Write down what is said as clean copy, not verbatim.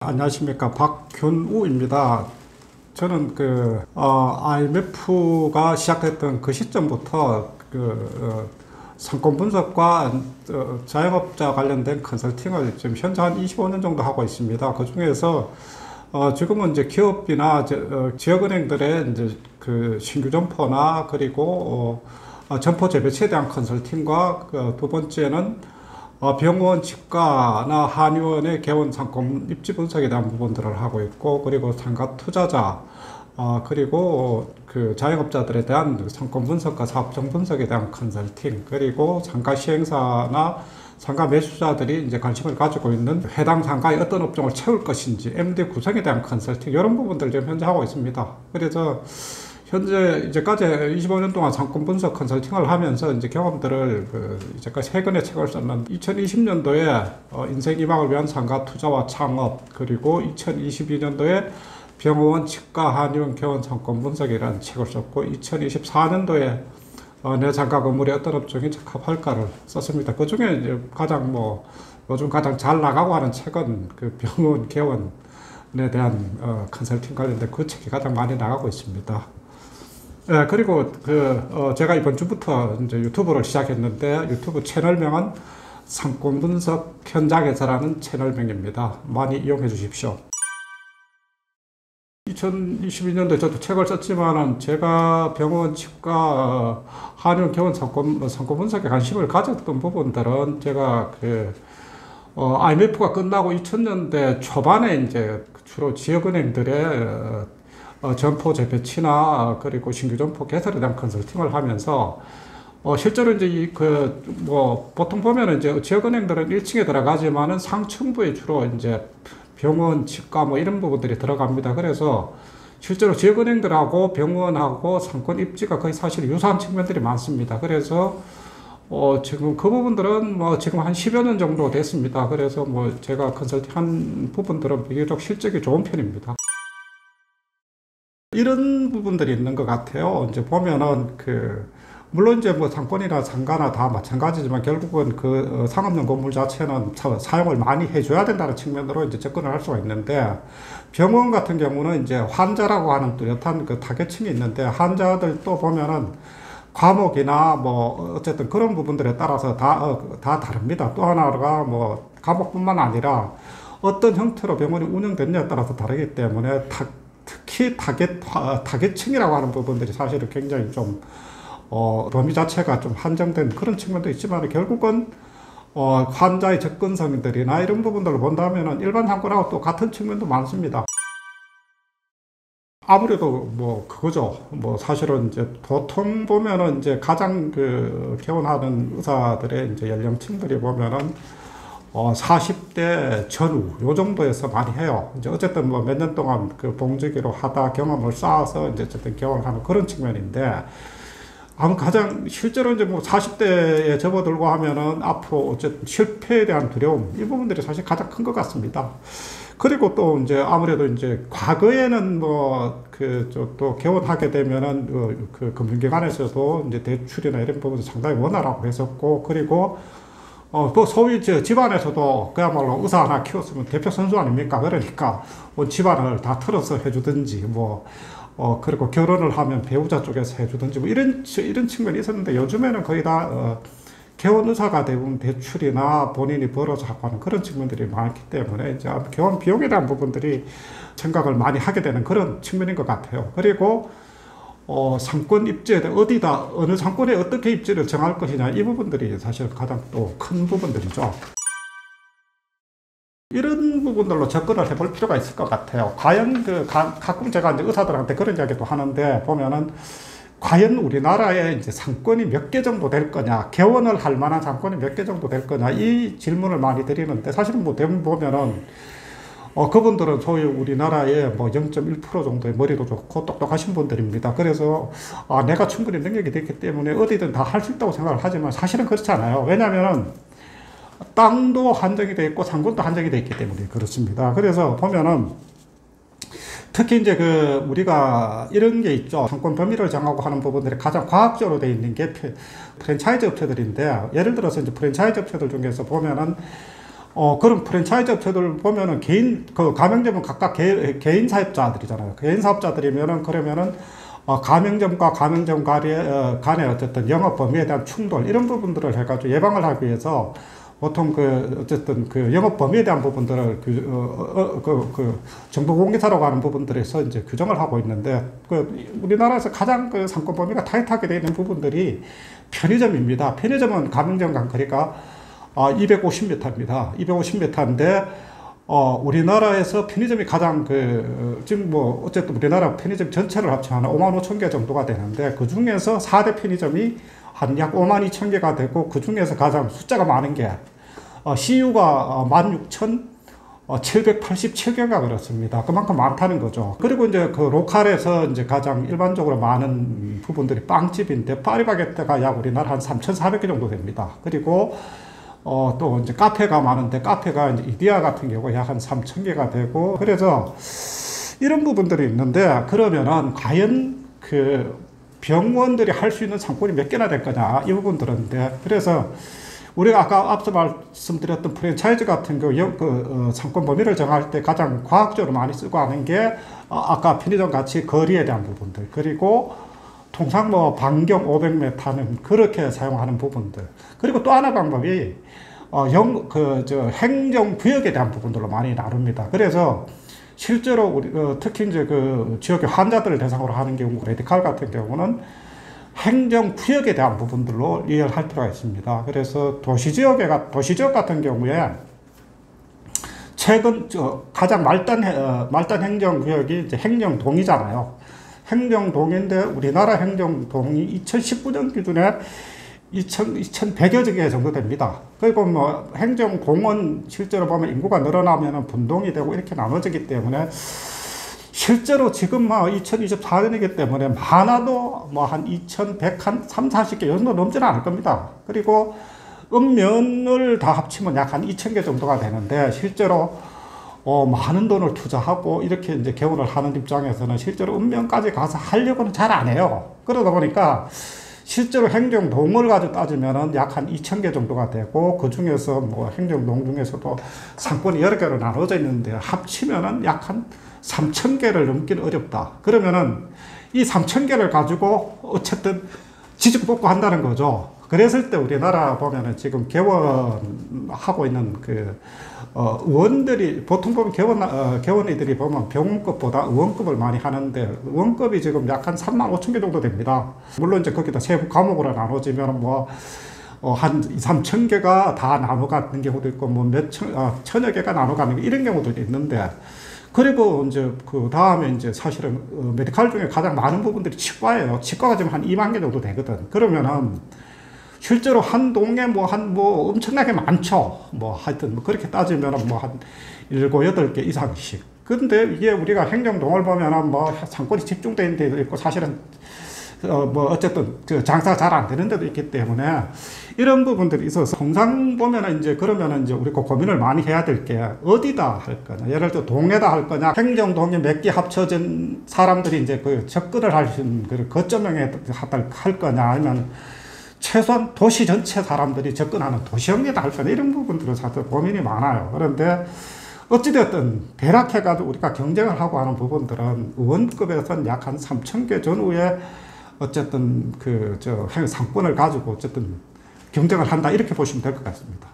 안녕하십니까, 박균우입니다. 저는 IMF가 시작됐던 그 시점부터 상권 분석과 자영업자 관련된 컨설팅을 지금 현재 한 25년 정도 하고 있습니다. 그 중에서 지금은 이제 기업이나 지역은행들의 이제 신규 점포나 그리고 점포 재배치에 대한 컨설팅과 두 번째는 병원, 치과나 한의원의 개원 상권 입지 분석에 대한 부분들을 하고 있고, 그리고 상가 투자자, 그리고 자영업자들에 대한 상권 분석과 사업정 분석에 대한 컨설팅, 그리고 상가 시행사나 상가 매수자들이 이제 관심을 가지고 있는 해당 상가의 어떤 업종을 채울 것인지, MD 구성에 대한 컨설팅, 이런 부분들을 지금 현재 하고 있습니다. 그래서 현재 이제까지 25년 동안 상권 분석 컨설팅을 하면서 이제 경험들을 이제까지 세 권의 책을 썼는데, 2020년도에 인생 이막을 위한 상가 투자와 창업, 그리고 2022년도에 병원, 치과, 한의원, 개원 상권 분석이라는 책을 썼고, 2024년도에 내 상가 건물에 어떤 업종이 적합할까를 썼습니다. 그 중에 이제 요즘 가장 잘 나가고 하는 책은 병원, 개원에 대한 컨설팅 관련된 그 책이 가장 많이 나가고 있습니다. 네, 그리고 제가 이번 주부터 이제 유튜브를 시작했는데, 유튜브 채널명은 상권 분석 현장에서라는 채널명입니다. 많이 이용해 주십시오. 2022년도에 저도 책을 썼지만은, 제가 병원, 치과, 한의원, 개원 상권 분석에 관심을 가졌던 부분들은, 제가 IMF가 끝나고 2000년대 초반에 이제 주로 지역은행들의 점포 재배치나 그리고 신규 점포 개설에 대한 컨설팅을 하면서, 실제로 이제 보통 보면은 이제 지역은행들은 1층에 들어가지만은 상층부에 주로 이제 병원, 치과 이런 부분들이 들어갑니다. 그래서 실제로 지역은행들하고 병원하고 상권 입지가 거의 사실 유사한 측면들이 많습니다. 그래서 지금 그 부분들은 지금 한 10여 년 정도 됐습니다. 그래서 제가 컨설팅한 부분들은 비교적 실적이 좋은 편입니다. 이런 부분들이 있는 것 같아요. 이제 보면은 물론 이제 상권이나 상가나 다 마찬가지지만, 결국은 상업용 건물 자체는 사용을 많이 해줘야 된다는 측면으로 이제 접근을 할 수가 있는데, 병원 같은 경우는 이제 환자라고 하는 뚜렷한 타겟층이 있는데, 환자들 또 보면은 과목이나 어쨌든 그런 부분들에 따라서 다 다릅니다. 또 하나가 과목뿐만 아니라 어떤 형태로 병원이 운영됐냐에 따라서 다르기 때문에 특히 타겟층이라고 하는 부분들이 사실은 굉장히 좀 범위 자체가 좀 한정된 그런 측면도 있지만, 결국은 환자의 접근성들이나 이런 부분들을 본다면은 일반 상권하고 또 같은 측면도 많습니다. 아무래도 그거죠. 사실은 이제 보통 보면은 이제 가장 개원하는 의사들의 이제 연령층들이 보면은 40대 전후 요 정도에서 많이 해요. 이제 어쨌든 몇 년 동안 봉지기로 하다 경험을 쌓아서 이제 어쨌든 개원을 하는 그런 측면인데, 가장 실제로 이제 40대에 접어들고 하면은 앞으로 어쨌든 실패에 대한 두려움, 이 부분들이 사실 가장 큰 것 같습니다. 그리고 또 이제 아무래도 이제 과거에는 또 개원하게 되면은 금융기관에서도 이제 대출이나 이런 부분이 상당히 원활하고 했었고, 그리고 소위 집안에서도 그야말로 의사 하나 키웠으면 대표 선수 아닙니까? 그러니까 집안을 다 틀어서 해주든지, 그리고 결혼을 하면 배우자 쪽에서 해주든지, 이런 측면이 있었는데, 요즘에는 거의 다 개원 의사가 대부분 대출이나 본인이 벌어서 하고 하는 그런 측면들이 많기 때문에, 이제 개원 비용에 대한 부분들이 생각을 많이 하게 되는 그런 측면인 것 같아요. 그리고 상권 입지에 어느 상권에 어떻게 입지를 정할 것이냐, 이 부분들이 사실 가장 또 큰 부분들이죠. 이런 부분들로 접근을 해볼 필요가 있을 것 같아요. 과연 가끔 제가 이제 의사들한테 그런 이야기도 하는데, 보면은 과연 우리나라에 이제 상권이 몇 개 정도 될 거냐, 개원을 할 만한 상권이 몇 개 정도 될 거냐, 이 질문을 많이 드리는데, 사실은 대부분 보면은 그분들은 소위 우리나라의 0.1% 정도의 머리도 좋고 똑똑하신 분들입니다. 그래서 내가 충분히 능력이 됐기 때문에 어디든 다 할 수 있다고 생각을 하지만, 사실은 그렇지 않아요. 왜냐하면 땅도 한정이 되어 있고 상권도 한정이 되어 있기 때문에 그렇습니다. 그래서 보면은 특히 이제 우리가 이런 게 있죠. 상권 범위를 정하고 하는 부분들이 가장 과학적으로 되어 있는 게 프랜차이즈 업체들인데, 예를 들어서 이제 프랜차이즈 업체들 중에서 보면은 그런 프랜차이즈 업체들 보면은 그 가맹점은 각각 개인 사업자들이잖아요. 개인 사업자들이면은, 그러면은, 가맹점과 가맹점 간의 어쨌든 영업 범위에 대한 충돌, 이런 부분들을 해가지고 예방을 하기 위해서 보통 어쨌든 영업 범위에 대한 부분들을 정보 공개사라고 하는 부분들에서 이제 규정을 하고 있는데, 우리나라에서 가장 상권 범위가 타이트하게 되어 있는 부분들이 편의점입니다. 편의점은 가맹점 간 거리가 250m입니다. 250m인데, 우리나라에서 편의점이 가장 지금 어쨌든 우리나라 편의점 전체를 합치면 5만 5천 개 정도가 되는데, 그 중에서 4대 편의점이 한 약 5만 2천 개가 되고, 그 중에서 가장 숫자가 많은 게, CU가 16,787개가 그렇습니다. 그만큼 많다는 거죠. 그리고 이제 로컬에서 이제 가장 일반적으로 많은 부분들이 빵집인데, 파리바게뜨가 약 우리나라 한 3,400개 정도 됩니다. 그리고 또 이제 카페가 많은데, 카페가 이제 이디야 같은 경우가 약 한 3,000개가 되고, 그래서 이런 부분들이 있는데, 그러면은 과연 병원들이 할 수 있는 상권이 몇 개나 될 거냐, 이 부분들인데, 그래서 우리가 아까 앞서 말씀드렸던 프랜차이즈 같은 상권 범위를 정할 때 가장 과학적으로 많이 쓰고 하는 게, 아까 편의점 같이 거리에 대한 부분들, 그리고 통상 반경 500m는 그렇게 사용하는 부분들, 그리고 또 하나 방법이 행정구역에 대한 부분들로 많이 나눕니다. 그래서 실제로 특히 이제 지역의 환자들을 대상으로 하는 경우, 메디칼 같은 경우는 행정구역에 대한 부분들로 이해할 필요가 있습니다. 그래서 도시지역 같은 경우에 최근 가장 말단 행정구역이 이제 행정동이잖아요. 행정동인데, 우리나라 행정동이 2019년 기준에 2,100여 개 정도 됩니다. 그리고 행정공은 실제로 보면 인구가 늘어나면 분동이 되고 이렇게 나눠지기 때문에, 실제로 지금 2024년이기 때문에 많아도 한 2,100, 한 30, 40개 이 정도 넘지는 않을 겁니다. 그리고 읍면을 다 합치면 약 한 2,000개 정도가 되는데, 실제로 많은 돈을 투자하고 이렇게 이제 개원을 하는 입장에서는 실제로 읍면까지 가서 하려고는 잘 안 해요. 그러다 보니까 실제로 행정동을 가지고 따지면은 약 한 2,000개 정도가 되고, 그 중에서 행정동 중에서도 상권이 여러 개로 나눠져 있는데, 합치면은 약 한 3,000개를 넘기는 어렵다. 그러면은 이 3,000개를 가지고 어쨌든 지죽볶고 한다는 거죠. 그랬을 때 우리나라 보면은 지금 개원하고 있는 의원들이, 보통 보면 개원이들이 보면 병원급보다 의원급을 많이 하는데, 의원급이 지금 약 한 3만 5천 개 정도 됩니다. 물론 이제 거기다 세부 과목으로 나눠지면 한 2, 3천 개가 다 나눠 가는 경우도 있고, 천여 개가 나눠 가는 이런 경우도 있는데, 그리고 이제 다음에 이제 사실은 메디칼 중에 가장 많은 부분들이 치과예요. 치과가 지금 한 2만 개 정도 되거든. 그러면은 실제로 한 동에 엄청나게 많죠. 하여튼 그렇게 따지면은 한 7, 8개 이상씩. 근데 이게 우리가 행정동을 보면은 상권이 집중되어 있는 데도 있고, 사실은 어쨌든 장사가 잘 안 되는 데도 있기 때문에, 이런 부분들이 있어서 통상 보면은 이제 그러면은 이제 우리가 고민을 많이 해야 될 게, 어디다 할 거냐. 예를 들어 동에다 할 거냐, 행정동에 몇 개 합쳐진 사람들이 이제 접근을 할 수 있는 거점형에 할 거냐, 아니면 최소한 도시 전체 사람들이 접근하는 도시형에다 할 거냐, 이런 부분들은 사실 고민이 많아요. 그런데 어찌되었든 배락해가지고 우리가 경쟁을 하고 하는 부분들은 의원급에서는 약 한 3,000개 전후에 어쨌든 상권을 가지고 어쨌든 경쟁을 한다, 이렇게 보시면 될 것 같습니다.